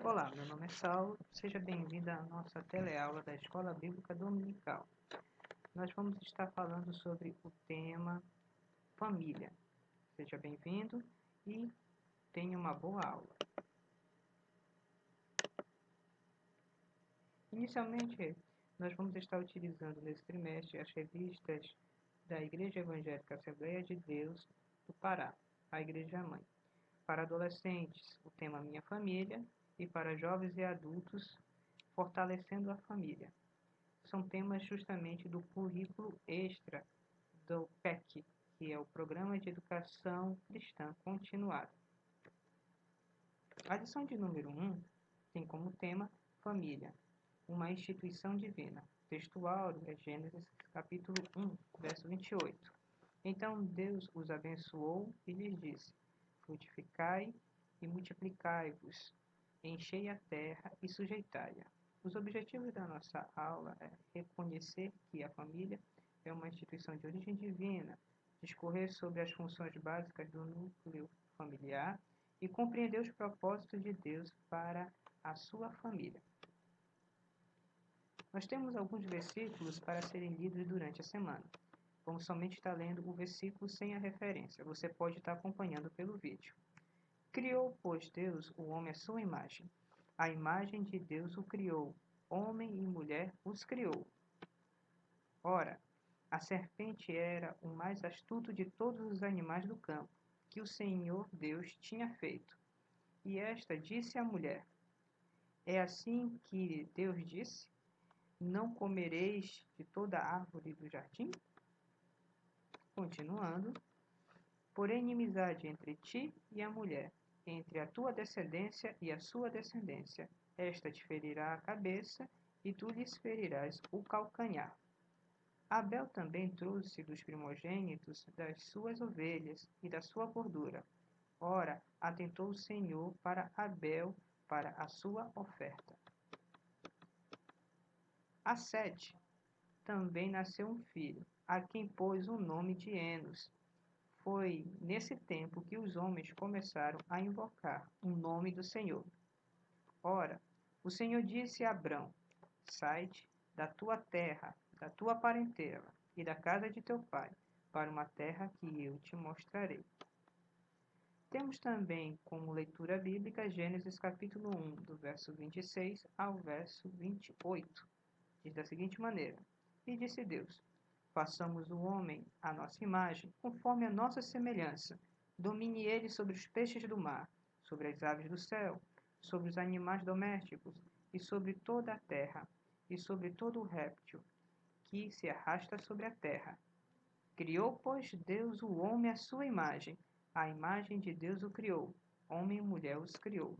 Olá, meu nome é Saulo, seja bem-vindo à nossa teleaula da Escola Bíblica Dominical. Nós vamos estar falando sobre o tema família. Seja bem-vindo e tenha uma boa aula. Inicialmente, nós vamos estar utilizando nesse trimestre as revistas da Igreja Evangélica Assembleia de Deus do Pará, a Igreja Mãe. Para adolescentes, o tema Minha Família, e para jovens e adultos, Fortalecendo a Família. São temas justamente do currículo extra do PEC, que é o Programa de Educação Cristã Continuada. A lição de número 1 tem como tema Família, uma instituição divina. Textual é Gênesis capítulo 1, verso 28. Então Deus os abençoou e lhes disse: frutificai e multiplicai-vos, enchei a terra e sujeitai-a. Os objetivos da nossa aula é reconhecer que a família é uma instituição de origem divina, discorrer sobre as funções básicas do núcleo familiar e compreender os propósitos de Deus para a sua família. Nós temos alguns versículos para serem lidos durante a semana. Vamos somente estar lendo o versículo sem a referência. Você pode estar acompanhando pelo vídeo. Criou, pois, Deus o homem à sua imagem. A imagem de Deus o criou. Homem e mulher os criou. Ora, a serpente era o mais astuto de todos os animais do campo, que o Senhor Deus tinha feito. E esta disse à mulher: é assim que Deus disse: não comereis de toda a árvore do jardim? Continuando, porém inimizade entre ti e a mulher, entre a tua descendência e a sua descendência. Esta te ferirá a cabeça, e tu lhes ferirás o calcanhar. Abel também trouxe dos primogênitos das suas ovelhas e da sua gordura. Ora, atentou o Senhor para Abel, para a sua oferta. A Sete também nasceu um filho, a quem pôs o nome de Enos. Foi nesse tempo que os homens começaram a invocar o nome do Senhor. Ora, o Senhor disse a Abrão: sai-te da tua terra, da tua parentela e da casa de teu pai, para uma terra que eu te mostrarei. Temos também como leitura bíblica Gênesis capítulo 1, do verso 26 ao verso 28. Diz da seguinte maneira: e disse Deus: façamos o homem à nossa imagem, conforme a nossa semelhança. Domine ele sobre os peixes do mar, sobre as aves do céu, sobre os animais domésticos, e sobre toda a terra, e sobre todo o réptil que se arrasta sobre a terra. Criou, pois, Deus o homem à sua imagem. A imagem de Deus o criou. Homem e mulher os criou.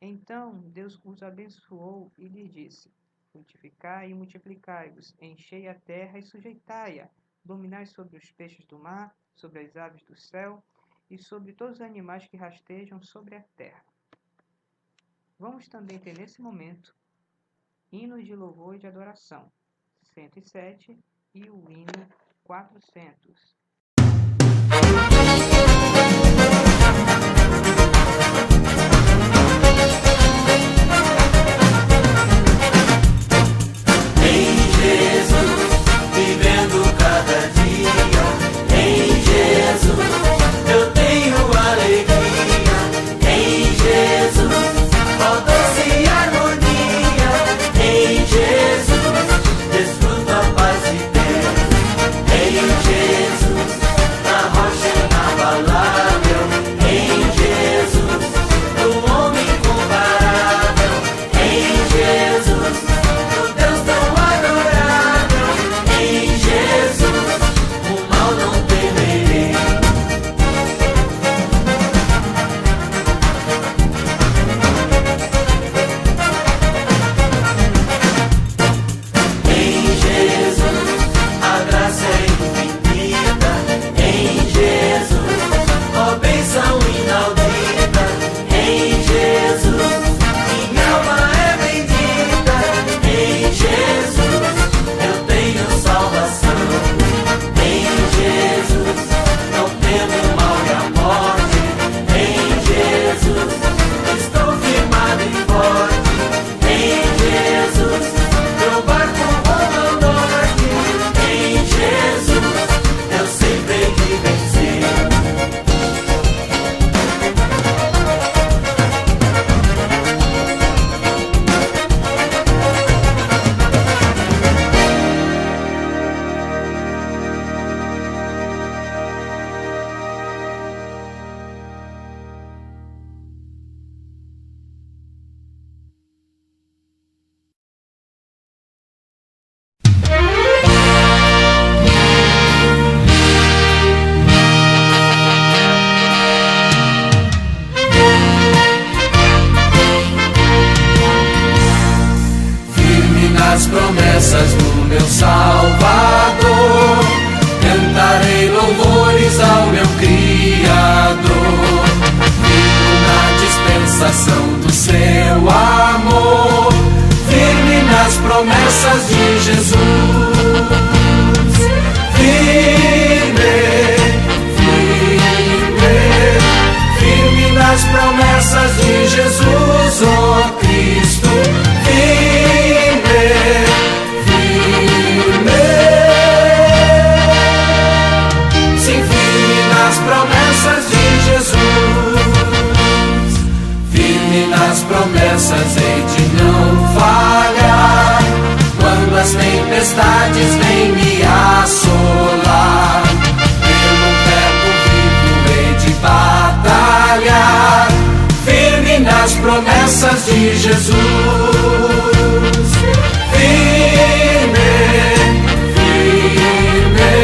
Então Deus os abençoou e lhes disse: frutificai e multiplicai-vos, enchei a terra e sujeitai-a, dominai sobre os peixes do mar, sobre as aves do céu e sobre todos os animais que rastejam sobre a terra. Vamos também ter nesse momento hinos de louvor e de adoração, 107 e o hino 400. Jesus, manifestação do seu amor, firme nas promessas de Jesus. Firme, firme, firme nas promessas de Jesus, ó Cristo. Firme, firme, sim, firme nas promessas de Jesus. Firme nas promessas, hei de não falhar, quando as tempestades vêm me assolar. Pelo verbo vivo hei de batalhar, firme nas promessas de Jesus. Firme, firme,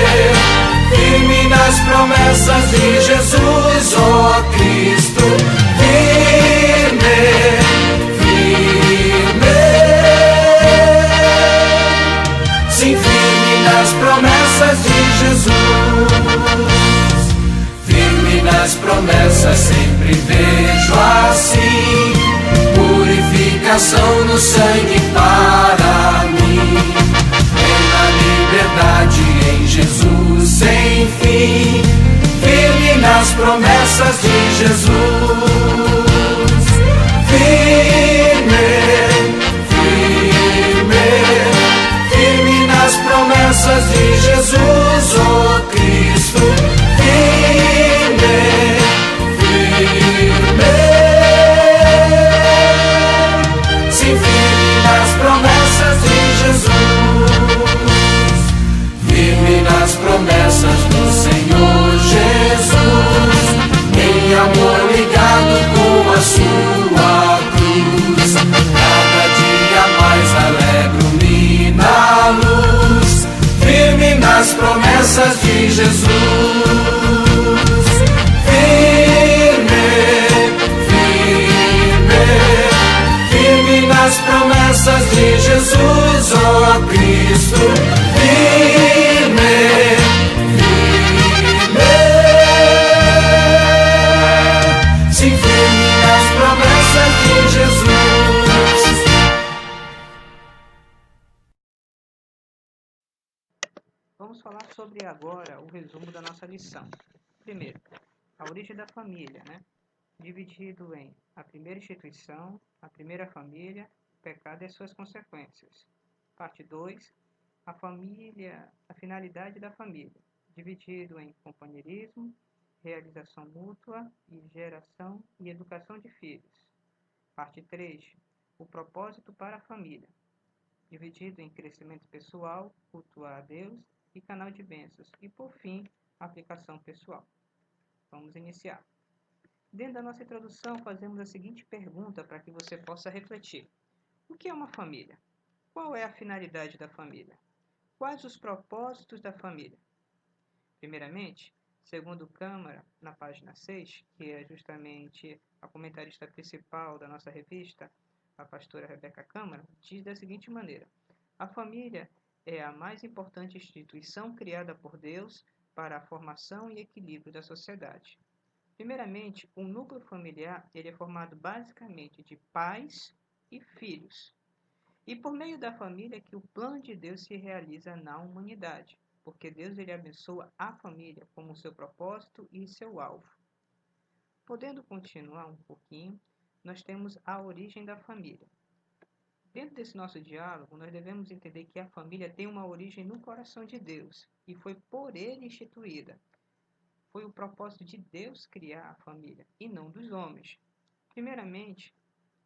firme nas promessas de Jesus, ó Cristo. Firme, firme, sim, firme nas promessas de Jesus. Firme nas promessas, sempre vejo assim purificação no sangue para mim. Na liberdade em Jesus sem fim, firme nas promessas de Jesus. Firme, firme, firme nas promessas de Jesus, ó Cristo. Firme, firme, sim, firme nas promessas de Jesus. Firme nas promessas do Senhor Jesus, em amor ligado com a sua cruz. Cada dia mais alegro-me na luz, firme nas promessas de Jesus. Firme, firme, firme nas promessas de Jesus, ó Cristo. Firme, firme, sim, firme nas promessas de Jesus. Vamos falar sobre agora o resumo da nossa lição. Primeiro, a origem da família, dividido em a primeira instituição, a primeira família, o pecado e as suas consequências. Parte 2, a família, a finalidade da família, dividido em companheirismo, realização mútua e geração e educação de filhos. Parte 3, o propósito para a família, dividido em crescimento pessoal, cultuar a Deus e canal de bênçãos. E, por fim, aplicação pessoal. Vamos iniciar. Dentro da nossa introdução, fazemos a seguinte pergunta para que você possa refletir. O que é uma família? Qual é a finalidade da família? Quais os propósitos da família? Primeiramente, segundo Câmara, na página 6, que é justamente a comentarista principal da nossa revista, a pastora Rebeca Câmara, diz da seguinte maneira: a família é a mais importante instituição criada por Deus para a formação e equilíbrio da sociedade. Primeiramente, o núcleo familiar ele é formado basicamente de pais e filhos. E por meio da família que o plano de Deus se realiza na humanidade, porque Deus ele abençoa a família como seu propósito e seu alvo. Podendo continuar um pouquinho, nós temos a origem da família. Dentro desse nosso diálogo, nós devemos entender que a família tem uma origem no coração de Deus e foi por ele instituída. Foi o propósito de Deus criar a família e não dos homens. Primeiramente,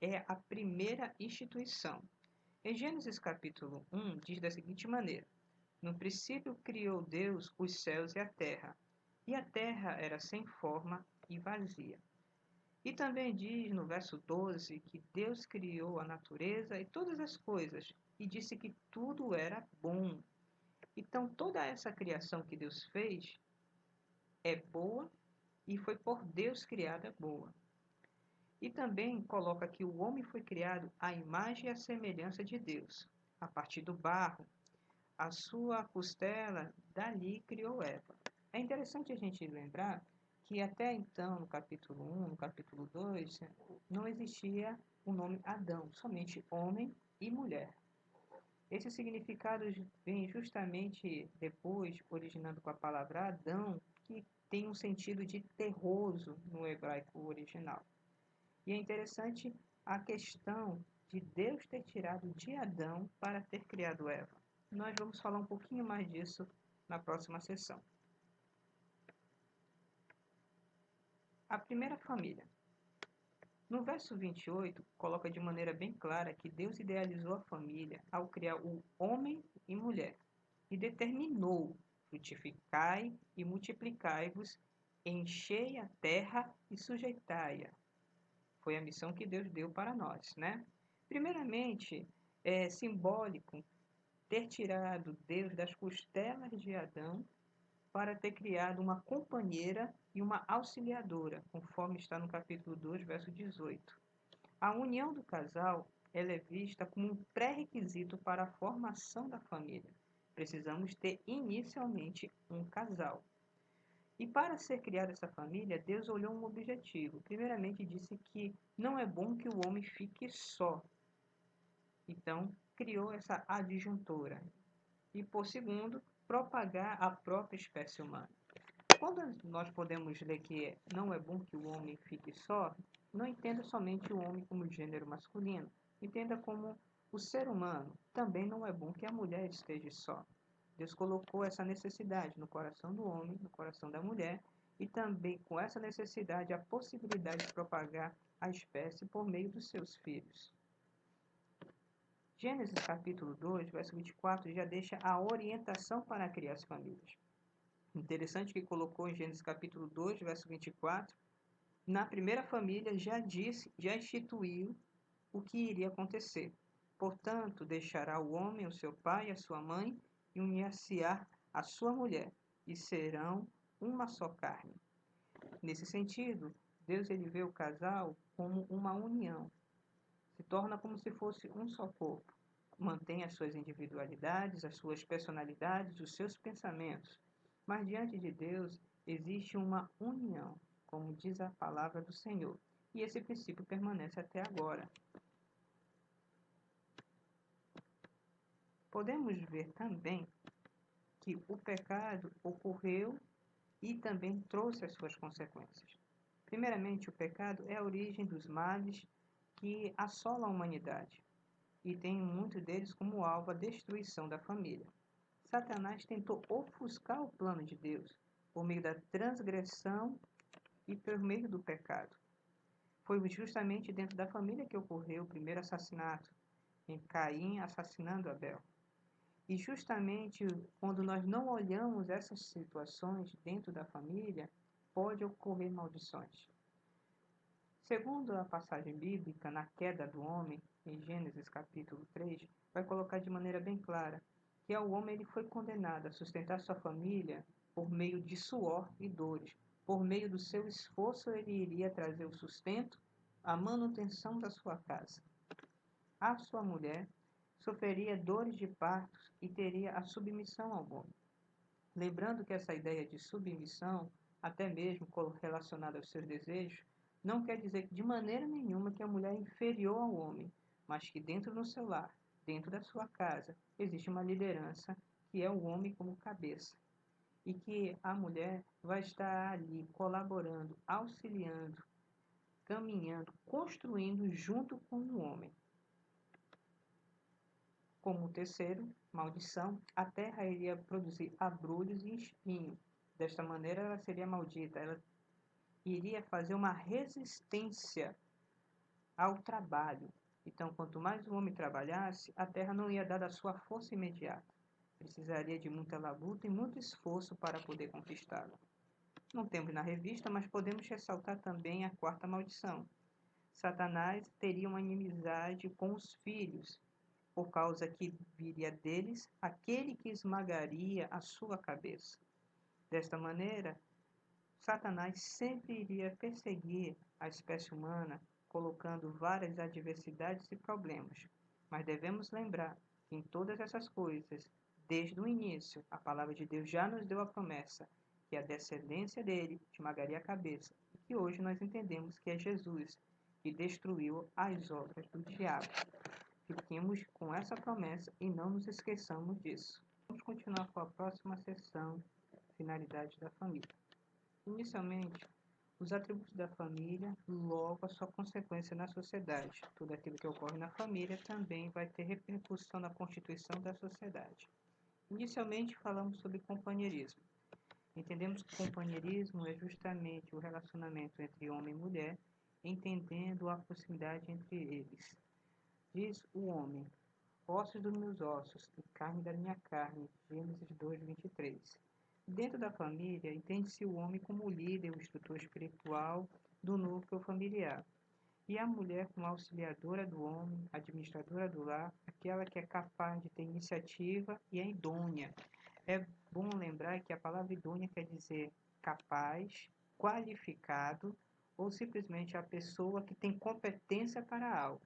é a primeira instituição. Em Gênesis capítulo 1, diz da seguinte maneira: no princípio criou Deus os céus e a terra era sem forma e vazia. E também diz no verso 12 que Deus criou a natureza e todas as coisas, e disse que tudo era bom. Então, toda essa criação que Deus fez é boa e foi por Deus criada boa. E também coloca que o homem foi criado à imagem e à semelhança de Deus. A partir do barro, a sua costela, dali criou Eva. É interessante a gente lembrar que até então, no capítulo 1, no capítulo 2, não existia o nome Adão, somente homem e mulher. Esses significados vêm justamente depois, originando com a palavra Adão, que tem um sentido de terroso no hebraico original. E é interessante a questão de Deus ter tirado de Adão para ter criado Eva. Nós vamos falar um pouquinho mais disso na próxima sessão. A primeira família. No verso 28, coloca de maneira bem clara que Deus idealizou a família ao criar o homem e mulher e determinou: frutificai e multiplicai-vos, enchei a terra e sujeitai-a. Foi a missão que Deus deu para nós, né? Primeiramente, é simbólico ter tirado Deus das costelas de Adão para ter criado uma companheira e uma auxiliadora, conforme está no capítulo 2, verso 18. A união do casal ela é vista como um pré-requisito para a formação da família. Precisamos ter inicialmente um casal. E para ser criada essa família, Deus olhou um objetivo. Primeiramente, disse que não é bom que o homem fique só. Então, criou essa adjuntora. E, por segundo, propagar a própria espécie humana. Quando nós podemos ler que não é bom que o homem fique só, não entenda somente o homem como gênero masculino. Entenda como o ser humano. Também não é bom que a mulher esteja só. Deus colocou essa necessidade no coração do homem, no coração da mulher, e também com essa necessidade a possibilidade de propagar a espécie por meio dos seus filhos. Gênesis capítulo 2, verso 24, já deixa a orientação para criar as famílias. Interessante que colocou em Gênesis capítulo 2, verso 24, na primeira família já disse, já instituiu o que iria acontecer. Portanto, deixará o homem o seu pai e a sua mãe, e unir-se-á a sua mulher, e serão uma só carne. Nesse sentido, Deus ele vê o casal como uma união. Se torna como se fosse um só corpo. Mantém as suas individualidades, as suas personalidades, os seus pensamentos. Mas diante de Deus existe uma união, como diz a palavra do Senhor. E esse princípio permanece até agora. Podemos ver também que o pecado ocorreu e também trouxe as suas consequências. Primeiramente, o pecado é a origem dos males que assolam a humanidade e tem muitos deles como alvo a destruição da família. Satanás tentou ofuscar o plano de Deus por meio da transgressão e por meio do pecado. Foi justamente dentro da família que ocorreu o primeiro assassinato, em Caim assassinando Abel. E justamente quando nós não olhamos essas situações dentro da família, pode ocorrer maldições. Segundo a passagem bíblica, na queda do homem, em Gênesis capítulo 3, vai colocar de maneira bem clara que ao homem ele foi condenado a sustentar sua família por meio de suor e dores. Por meio do seu esforço ele iria trazer o sustento, a manutenção da sua casa. A sua mulher sofreria dores de partos e teria a submissão ao homem. Lembrando que essa ideia de submissão, até mesmo relacionada aos seus desejos, não quer dizer de maneira nenhuma que a mulher é inferior ao homem, mas que dentro do seu lar, dentro da sua casa, existe uma liderança que é o homem como cabeça. E que a mulher vai estar ali colaborando, auxiliando, caminhando, construindo junto com o homem. Como terceiro, maldição, a terra iria produzir abrolhos e espinho. Desta maneira ela seria maldita, ela iria fazer uma resistência ao trabalho. Então, quanto mais o homem trabalhasse, a terra não ia dar a sua força imediata. Precisaria de muita labuta e muito esforço para poder conquistá-la. Não temos na revista, mas podemos ressaltar também a quarta maldição. Satanás teria uma inimizade com os filhos, por causa que viria deles aquele que esmagaria a sua cabeça. Desta maneira, Satanás sempre iria perseguir a espécie humana, colocando várias adversidades e problemas. Mas devemos lembrar que em todas essas coisas, desde o início, a palavra de Deus já nos deu a promessa: que a descendência dele esmagaria a cabeça, e que hoje nós entendemos que é Jesus, que destruiu as obras do diabo. Fiquemos com essa promessa e não nos esqueçamos disso. Vamos continuar com a próxima sessão, finalidade da família. Inicialmente, os atributos da família, logo a sua consequência na sociedade. Tudo aquilo que ocorre na família também vai ter repercussão na constituição da sociedade. Inicialmente, falamos sobre companheirismo. Entendemos que companheirismo é justamente o relacionamento entre homem e mulher, entendendo a proximidade entre eles. Diz o homem: ossos dos meus ossos e carne da minha carne. Gênesis 2:23. Dentro da família, entende-se o homem como o líder, o instrutor espiritual do núcleo familiar. E a mulher como auxiliadora do homem, administradora do lar, aquela que é capaz de ter iniciativa e é idônea. É bom lembrar que a palavra idônea quer dizer capaz, qualificado ou simplesmente a pessoa que tem competência para algo.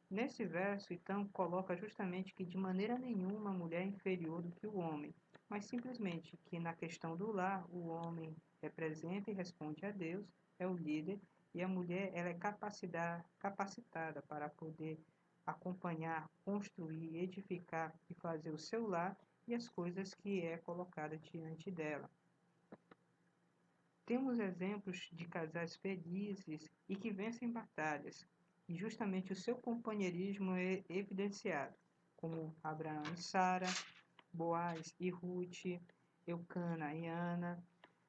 Nesse verso, então, coloca justamente que de maneira nenhuma a mulher é inferior do que o homem, mas simplesmente que na questão do lar, o homem representa e responde a Deus, é o líder, e a mulher ela é capacitada para poder acompanhar, construir, edificar e fazer o seu lar e as coisas que é colocada diante dela. Temos exemplos de casais felizes e que vencem batalhas, e justamente o seu companheirismo é evidenciado, como Abraão e Sara, Boaz e Ruth, Eucana e Ana,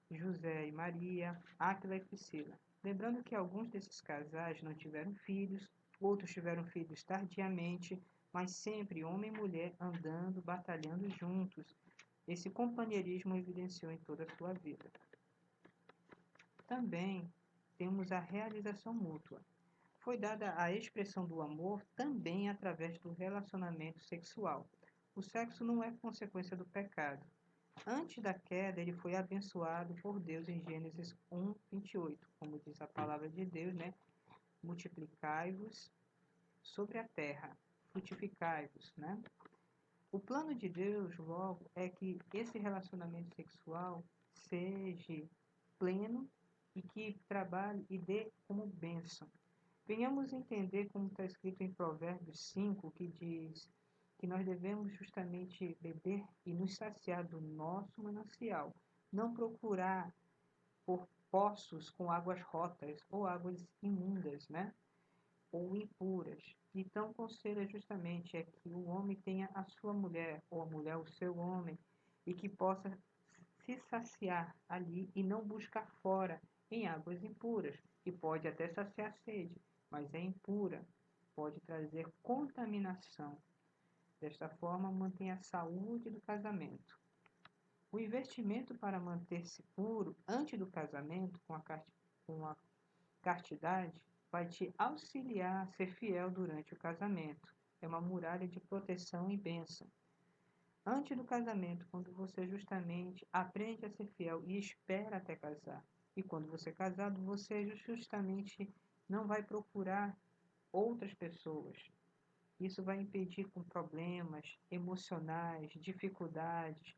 José e Maria, Áquila e Priscila. Lembrando que alguns desses casais não tiveram filhos, outros tiveram filhos tardiamente, mas sempre homem e mulher andando, batalhando juntos. Esse companheirismo evidenciou em toda a sua vida. Também temos a realização mútua. Foi dada a expressão do amor também através do relacionamento sexual. O sexo não é consequência do pecado. Antes da queda, ele foi abençoado por Deus em Gênesis 1:28, como diz a palavra de Deus, né? Multiplicai-vos sobre a terra, frutificai-vos, né? O plano de Deus, logo, é que esse relacionamento sexual seja pleno e que trabalhe e dê como bênção. Venhamos entender como está escrito em Provérbios 5, que diz que nós devemos justamente beber e nos saciar do nosso manancial, não procurar por poços com águas rotas ou águas imundas, né? Ou impuras. Então, o conselho justamente é que o homem tenha a sua mulher, ou a mulher o seu homem, e que possa se saciar ali e não buscar fora em águas impuras, que pode até saciar a sede, mas é impura, pode trazer contaminação. Desta forma, mantém a saúde do casamento. O investimento para manter-se puro antes do casamento com a castidade vai te auxiliar a ser fiel durante o casamento. É uma muralha de proteção e bênção. Antes do casamento, quando você justamente aprende a ser fiel e espera até casar. E quando você é casado, você justamente não vai procurar outras pessoas. Isso vai impedir com problemas emocionais, dificuldades,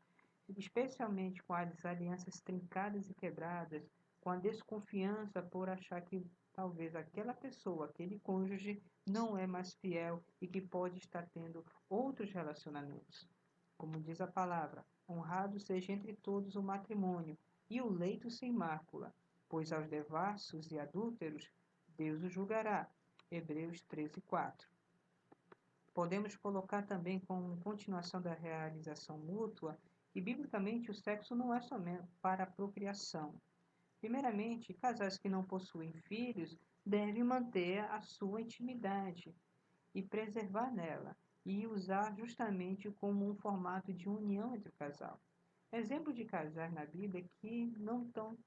especialmente com as alianças trincadas e quebradas, com a desconfiança por achar que talvez aquela pessoa, aquele cônjuge, não é mais fiel e que pode estar tendo outros relacionamentos. Como diz a palavra, honrado seja entre todos o matrimônio e o leito sem mácula, pois aos devassos e adúlteros Deus o julgará. Hebreus 13:4. Podemos colocar também como continuação da realização mútua que, biblicamente, o sexo não é somente para a procriação. Primeiramente, casais que não possuem filhos devem manter a sua intimidade e preservar nela, e usar justamente como um formato de união entre o casal. Exemplo de casais na Bíblia que não estão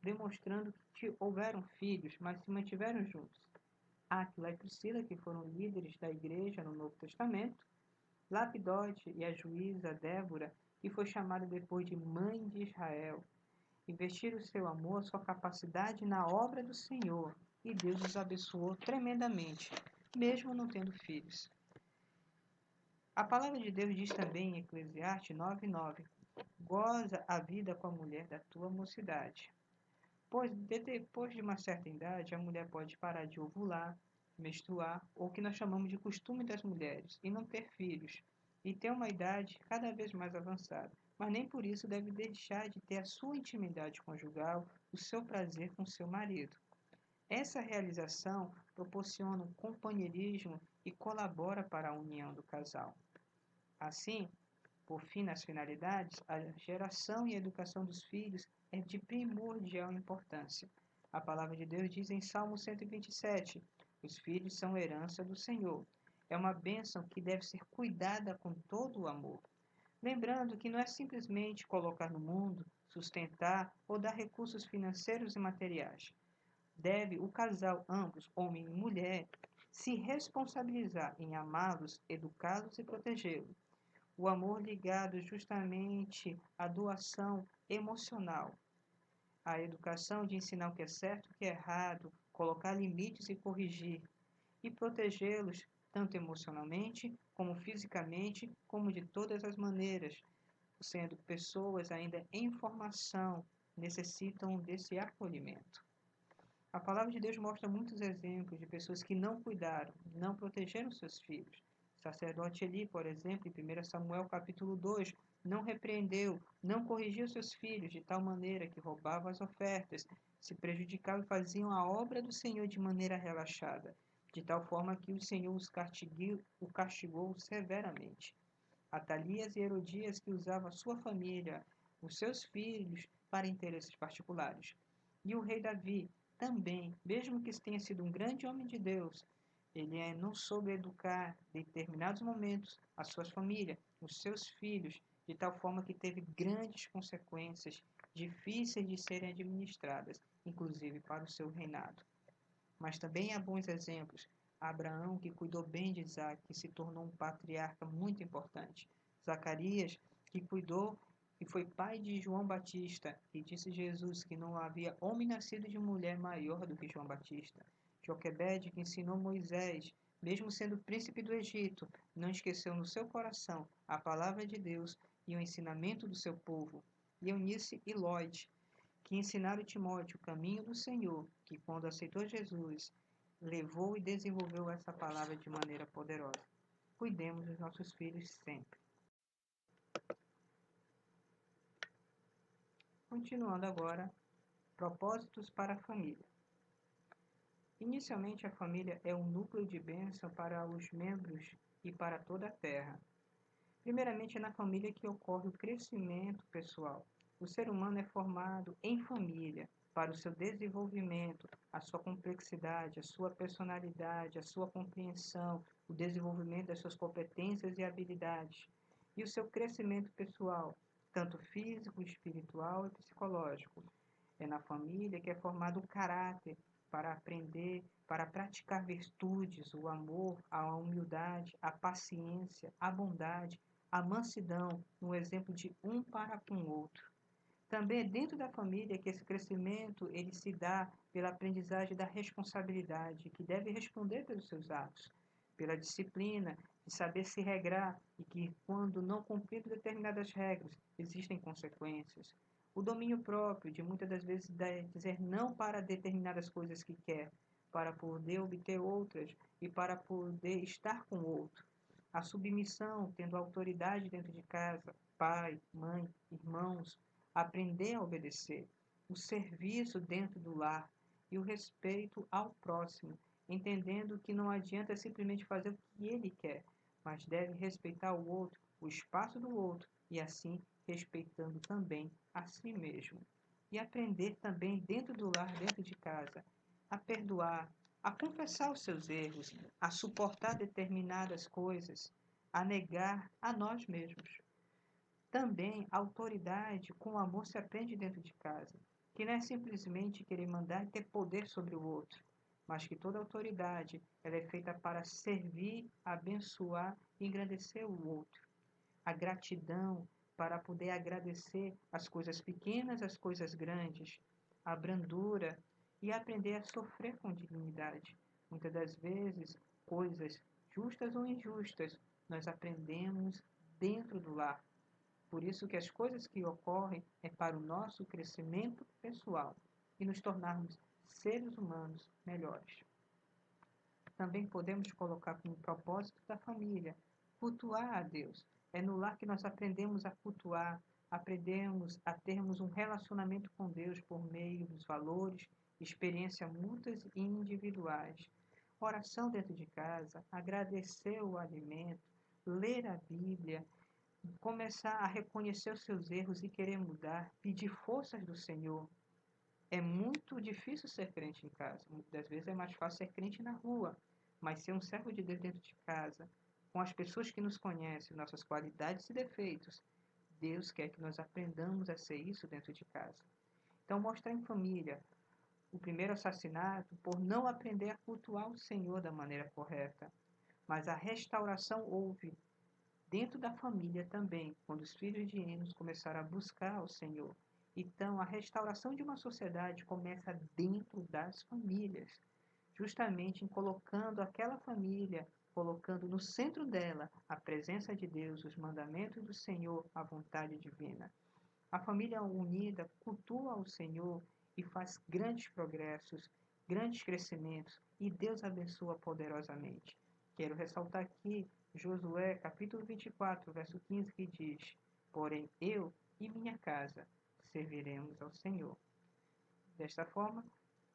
demonstrando que houveram filhos, mas se mantiveram juntos. Áquila e Priscila, que foram líderes da igreja no Novo Testamento, Lapidote e a juíza Débora, que foi chamada depois de mãe de Israel, investiram seu amor, sua capacidade na obra do Senhor, e Deus os abençoou tremendamente, mesmo não tendo filhos. A palavra de Deus diz também em Eclesiastes 9:9, Goza a vida com a mulher da tua mocidade. Pois depois de uma certa idade, a mulher pode parar de ovular, menstruar, ou o que nós chamamos de costume das mulheres, e não ter filhos, e ter uma idade cada vez mais avançada. Mas nem por isso deve deixar de ter a sua intimidade conjugal, o seu prazer com seu marido. Essa realização proporciona um companheirismo e colabora para a união do casal. Assim, por fim, nas finalidades, a geração e a educação dos filhos é de primordial importância. A palavra de Deus diz em Salmo 127: os filhos são herança do Senhor. É uma bênção que deve ser cuidada com todo o amor. Lembrando que não é simplesmente colocar no mundo, sustentar ou dar recursos financeiros e materiais. Deve o casal, ambos, homem e mulher, se responsabilizar em amá-los, educá-los e protegê-los. O amor ligado justamente à doação emocional, à educação de ensinar o que é certo e o que é errado, colocar limites e corrigir, e protegê-los tanto emocionalmente, como fisicamente, como de todas as maneiras, sendo pessoas ainda em formação, necessitam desse acolhimento. A palavra de Deus mostra muitos exemplos de pessoas que não cuidaram, não protegeram seus filhos. O sacerdote Eli, por exemplo, em 1 Samuel capítulo 2, não repreendeu, não corrigiu seus filhos de tal maneira que roubavam as ofertas, se prejudicavam e faziam a obra do Senhor de maneira relaxada, de tal forma que o Senhor o castigou severamente. Atalias e Herodias que usavam a sua família, os seus filhos, para interesses particulares. E o rei Davi, também, mesmo que tenha sido um grande homem de Deus, ele não soube educar em determinados momentos a sua família, os seus filhos, de tal forma que teve grandes consequências difíceis de serem administradas, inclusive para o seu reinado. Mas também há bons exemplos. Abraão, que cuidou bem de Isaac, que se tornou um patriarca muito importante. Zacarias, que cuidou e foi pai de João Batista, e disse Jesus que não havia homem nascido de mulher maior do que João Batista. Joquebede, que ensinou Moisés, mesmo sendo príncipe do Egito, não esqueceu no seu coração a palavra de Deus e o ensinamento do seu povo. E Eunice e Lloyd, que ensinaram Timóteo o caminho do Senhor, que quando aceitou Jesus, levou e desenvolveu essa palavra de maneira poderosa. Cuidemos dos nossos filhos sempre. Continuando agora, propósitos para a família. Inicialmente, a família é um núcleo de bênção para os membros e para toda a terra. Primeiramente, é na família que ocorre o crescimento pessoal. O ser humano é formado em família para o seu desenvolvimento, a sua complexidade, a sua personalidade, a sua compreensão, o desenvolvimento das suas competências e habilidades, e o seu crescimento pessoal, tanto físico, espiritual e psicológico. É na família que é formado o caráter para aprender, para praticar virtudes, o amor, a humildade, a paciência, a bondade, a mansidão, no exemplo de um para com o outro. Também é dentro da família que esse crescimento ele se dá pela aprendizagem da responsabilidade, que deve responder pelos seus atos, pela disciplina, de saber se regrar e que, quando não cumprir determinadas regras, existem consequências. O domínio próprio, de muitas das vezes dizer não para determinadas coisas que quer, para poder obter outras e para poder estar com o outro. A submissão, tendo autoridade dentro de casa, pai, mãe, irmãos, aprender a obedecer, o serviço dentro do lar e o respeito ao próximo, entendendo que não adianta simplesmente fazer o que ele quer, mas deve respeitar o outro, o espaço do outro e assim respeitando também a si mesmo. E aprender também dentro do lar, dentro de casa, a perdoar, a confessar os seus erros, a suportar determinadas coisas, a negar a nós mesmos. Também a autoridade com amor se aprende dentro de casa, que não é simplesmente querer mandar e ter poder sobre o outro, mas que toda autoridade ela é feita para servir, abençoar e engrandecer o outro. A gratidão para poder agradecer as coisas pequenas, as coisas grandes, a brandura e aprender a sofrer com dignidade. Muitas das vezes, coisas justas ou injustas, nós aprendemos dentro do lar, Por isso que as coisas que ocorrem é para o nosso crescimento pessoal e nos tornarmos seres humanos melhores. Também podemos colocar como propósito da família cultuar a Deus. É no lar que nós aprendemos a cultuar, aprendemos a termos um relacionamento com Deus por meio dos valores, experiências mútuas e individuais. Oração dentro de casa, agradecer o alimento, ler a Bíblia, começar a reconhecer os seus erros e querer mudar, pedir forças do Senhor. É muito difícil ser crente em casa. Muitas das vezes é mais fácil ser crente na rua, mas ser um servo de Deus dentro de casa, com as pessoas que nos conhecem, nossas qualidades e defeitos, Deus quer que nós aprendamos a ser isso dentro de casa. Então, mostrar em família o primeiro assassinato por não aprender a cultuar o Senhor da maneira correta. Mas a restauração houve dentro da família também, quando os filhos de Enos começaram a buscar o Senhor. Então, a restauração de uma sociedade começa dentro das famílias, justamente em colocando aquela família, colocando no centro dela a presença de Deus, os mandamentos do Senhor, a vontade divina. A família unida cultua o Senhor e faz grandes progressos, grandes crescimentos, e Deus abençoa poderosamente. Quero ressaltar aqui Josué, capítulo 24, verso 15, que diz: porém eu e minha casa serviremos ao Senhor. Desta forma,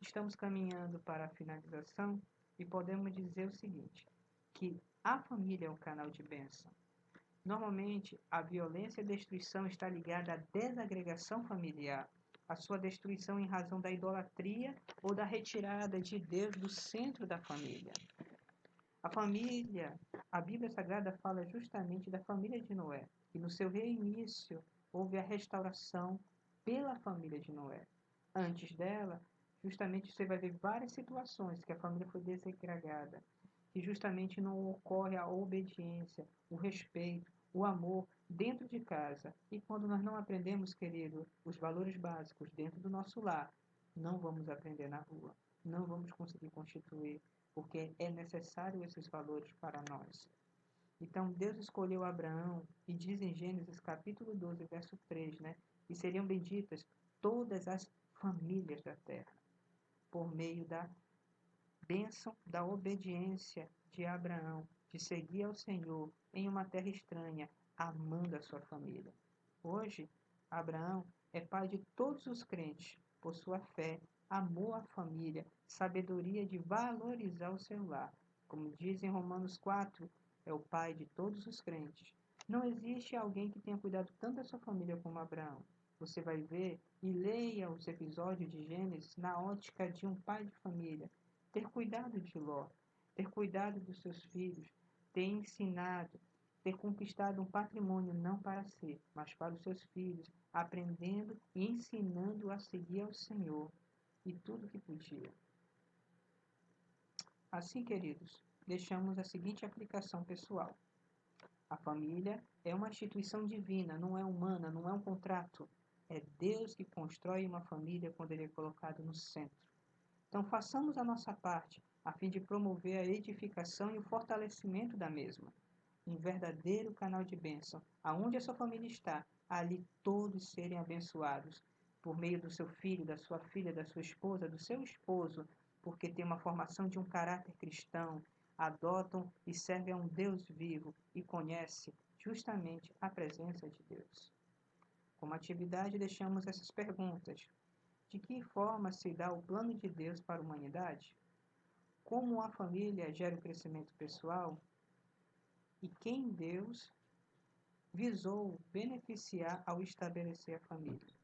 estamos caminhando para a finalização e podemos dizer o seguinte, que a família é um canal de bênção. Normalmente, a violência e a destruição está ligada à desagregação familiar, a sua destruição em razão da idolatria ou da retirada de Deus do centro da família. A família, a Bíblia Sagrada fala justamente da família de Noé, que no seu reinício houve a restauração pela família de Noé. Antes dela, justamente você vai ver várias situações que a família foi desagregada, que justamente não ocorre a obediência, o respeito, o amor dentro de casa. E quando nós não aprendemos, querido, os valores básicos dentro do nosso lar, não vamos aprender na rua, não vamos conseguir constituir, porque é necessário esses valores para nós. Então Deus escolheu Abraão e diz em Gênesis capítulo 12, verso 3, né? E seriam benditas todas as famílias da terra, por meio da bênção da obediência de Abraão, de seguir ao Senhor em uma terra estranha, amando a sua família. Hoje, Abraão é pai de todos os crentes, por sua fé, amor à família, sabedoria de valorizar o seu lar. Como diz em Romanos 4, é o pai de todos os crentes. Não existe alguém que tenha cuidado tanto da sua família como Abraão. Você vai ver e leia os episódios de Gênesis na ótica de um pai de família. Ter cuidado de Ló, ter cuidado dos seus filhos, ter ensinado, ter conquistado um patrimônio não para si, mas para os seus filhos, aprendendo e ensinando a seguir ao Senhor e tudo que podia. Assim, queridos, deixamos a seguinte aplicação pessoal. A família é uma instituição divina, não é humana, não é um contrato. É Deus que constrói uma família quando ele é colocado no centro. Então, façamos a nossa parte, a fim de promover a edificação e o fortalecimento da mesma. Um verdadeiro canal de bênção, aonde a sua família está, ali todos serem abençoados, por meio do seu filho, da sua filha, da sua esposa, do seu esposo, porque tem uma formação de um caráter cristão, adotam e servem a um Deus vivo e conhece justamente a presença de Deus. Como atividade, deixamos essas perguntas. De que forma se dá o plano de Deus para a humanidade? Como a família gera o crescimento pessoal? E quem Deus visou beneficiar ao estabelecer a família?